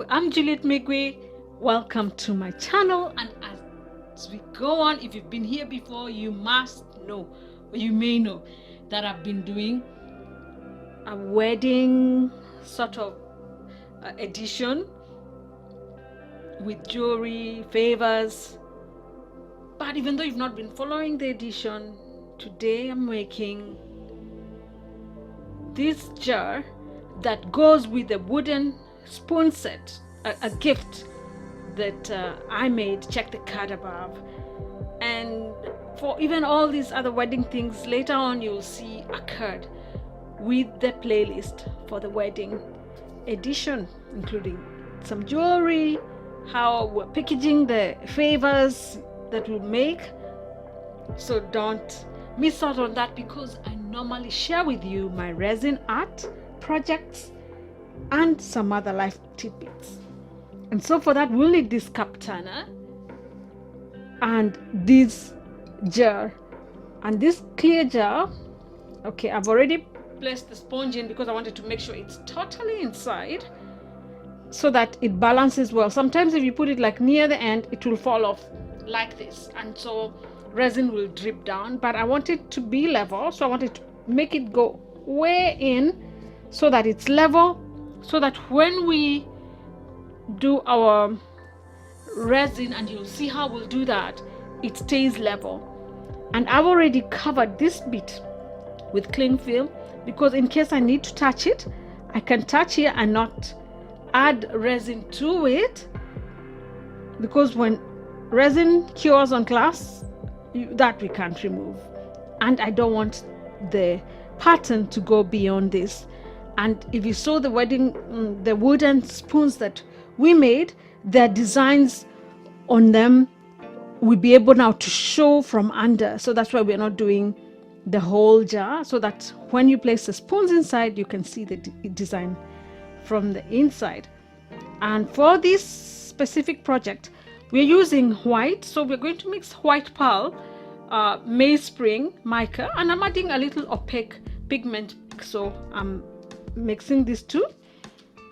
I'm Juliet Migwe. Welcome to my channel, and as we go on, if you've been here before, you must know, or you may know, that I've been doing a wedding sort of edition with jewelry, favors. But even though you've not been following the edition, today I'm making this jar that goes with a wooden spoon set, a gift that I made. Check the card above. And for even all these other wedding things later on, you'll see a card with the playlist for the wedding edition, including some jewelry, how we're packaging the favors that we'll make. So don't miss out on that, because I normally share with you my resin art projects and some other life tidbits. And so for that, we'll need this cup turner and this jar and this clear jar. Okay, I've already placed the sponge in because I wanted to make sure it's totally inside so that it balances well. Sometimes if you put it like near the end, it will fall off like this, and so resin will drip down. But I want it to be level, so I wanted to make it go way in so that it's level, so that when we do our resin, and you'll see how we'll do that, it stays level. And I've already covered this bit with cling film, because in case I need to touch it, I can touch here and not add resin to it, because when resin cures on glass, that we can't remove, and I don't want the pattern to go beyond this. And if you saw the wedding, the wooden spoons that we made, their designs on them will be able now to show from under. So that's why we're not doing the whole jar, so that when you place the spoons inside, you can see the design from the inside. And for this specific project, we're using white, so we're going to mix white pearl, maize spring mica, and I'm adding a little opaque pigment, so I'm mixing these two.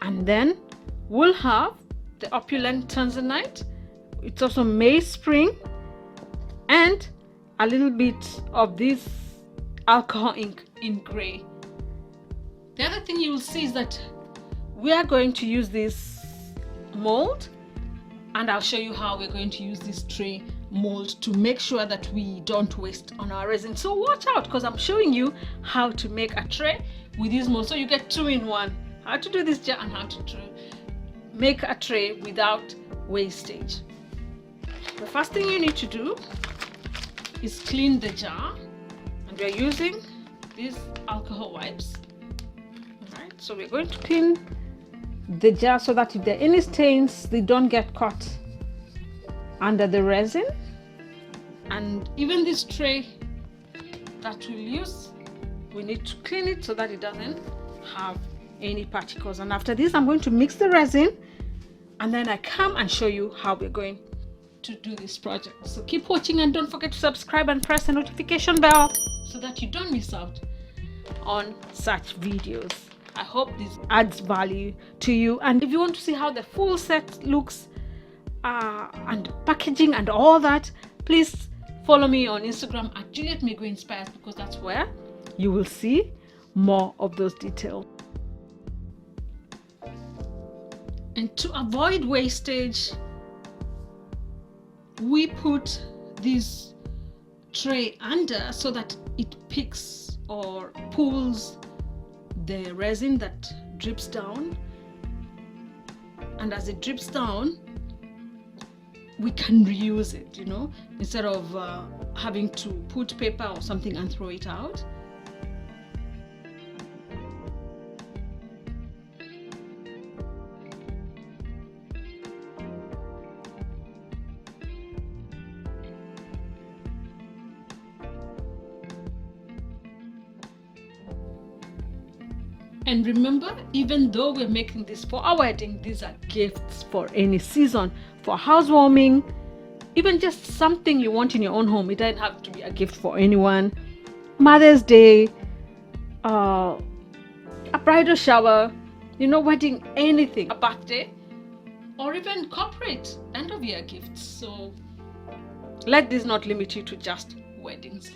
And then we'll have the opulent tanzanite, it's also maize spring, and a little bit of this alcohol ink in gray. The other thing you will see is that we are going to use this mold, and I'll show you how we're going to use this tray mold to make sure that we don't waste on our resin. So watch out, because I'm showing you how to make a tray with this mold, so you get two in one: how to do this jar and how to make a tray without wastage. The first thing you need to do is clean the jar, and we're using these alcohol wipes. All right, so we're going to clean the jar so that if there are any stains, they don't get caught under the resin. And even this tray that we'll use, we need to clean it so that it doesn't have any particles. And after this, I'm going to mix the resin, and then I come and show you how we're going to do this project. So keep watching, and don't forget to subscribe and press the notification bell so that you don't miss out on such videos. I hope this adds value to you. And if you want to see how the full set looks and packaging and all that, please follow me on Instagram at Juliet Migwe Inspires, because that's where you will see more of those details. And to avoid wastage, we put this tray under so that it picks or pulls the resin that drips down, and as it drips down, we can reuse it, you know, instead of having to put paper or something and throw it out. And remember, even though we're making this for our wedding, these are gifts for any season, for housewarming, even just something you want in your own home. It doesn't have to be a gift for anyone. Mother's Day, a bridal shower, you know, wedding, anything, a birthday. or even corporate end of year gifts. So let this not limit you to just weddings.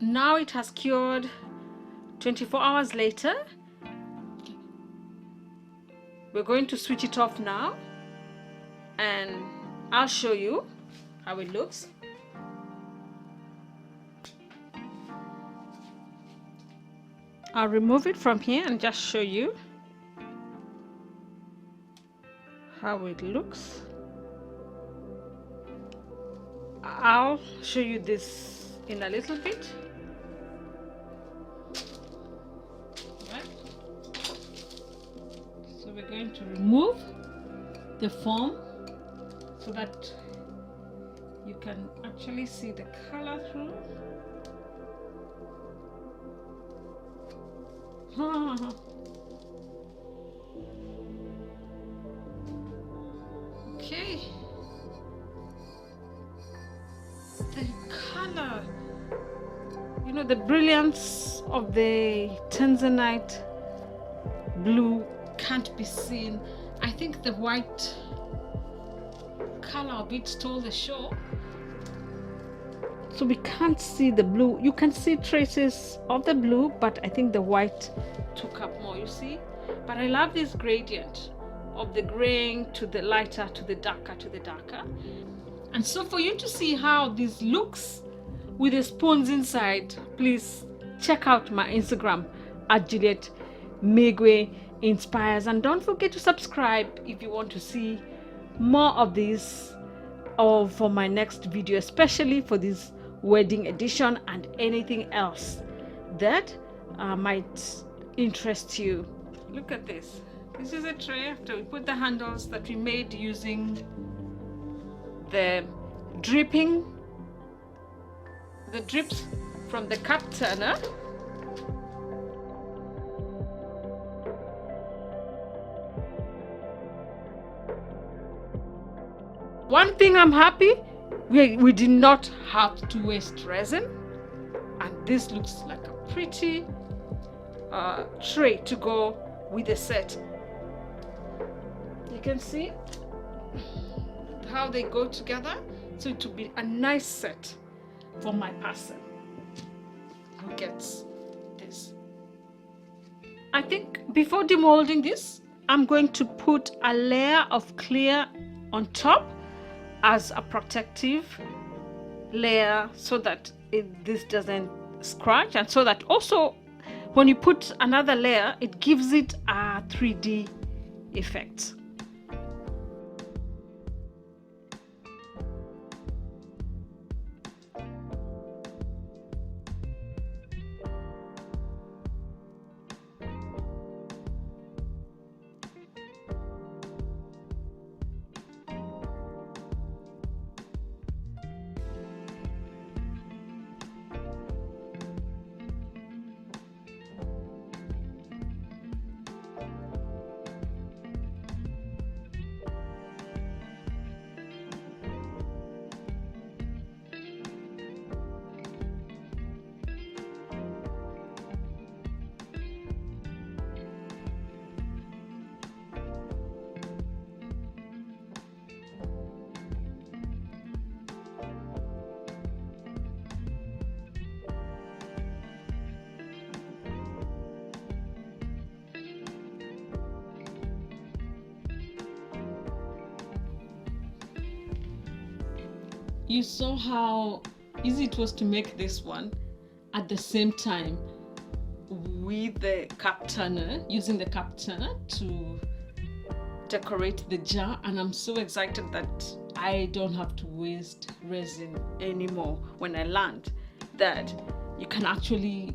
Now it has cured. 24 hours later, we're going to switch it off now, and I'll show you how it looks. I'll remove it from here and just show you how it looks. I'll show you this in a little bit. So we're going to remove the foam so that you can actually see the color through. Okay. The color, you know, the brilliance of the tanzanite blue can't be seen. I think the white color of it stole the show. So we can't see the blue. You can see traces of the blue, but I think the white took up more, you see. But I love this gradient of the graying to the lighter to the darker to the darker. And so for you to see how this looks with the spoons inside, please check out my Instagram at Juliet Megwe Inspires, and don't forget to subscribe if you want to see more of this, or for my next video, especially for this wedding edition and anything else that might interest you. Look at this. This is a tray after we put the handles that we made using the drips from the cup turner. One thing I'm happy, we did not have to waste resin, and this looks like a pretty tray to go with the set. You can see how they go together, so it will be a nice set for my person who gets this. I think before demolding this, I'm going to put a layer of clear on top as a protective layer, so that this doesn't scratch, and so that also when you put another layer, it gives it a 3D effect. You saw how easy it was to make this one at the same time with the cup turner, using the cup turner to decorate the jar, and I'm so excited that I don't have to waste resin anymore when I learned that you can actually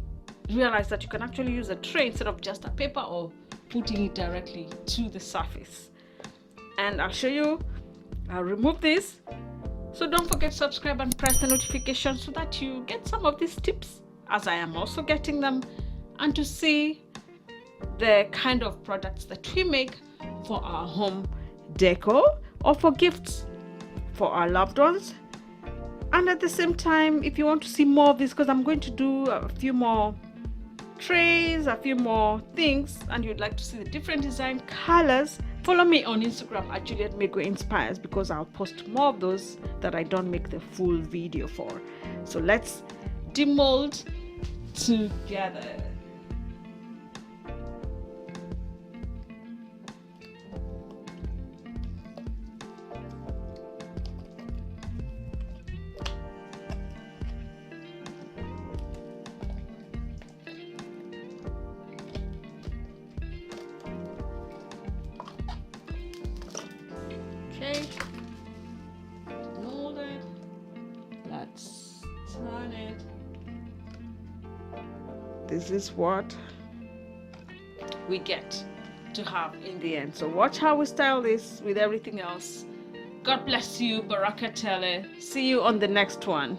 realize that you can actually use a tray instead of just a paper or putting it directly to the surface. And I'll show you. I'll remove this. So don't forget to subscribe and press the notification so that you get some of these tips as I am also getting them, and to see the kind of products that we make for our home decor or for gifts for our loved ones. And at the same time, if you want to see more of this, because I'm going to do a few more trays, a few more things, and you'd like to see the different design colors, follow me on Instagram at Juliet Mego Inspires, because I'll post more of those that I don't make the full video for. So let's demold together. Okay, mold it. Let's turn it. This is what we get to have in the end. So watch how we style this with everything else. God bless you, Baraka Tele. See you on the next one.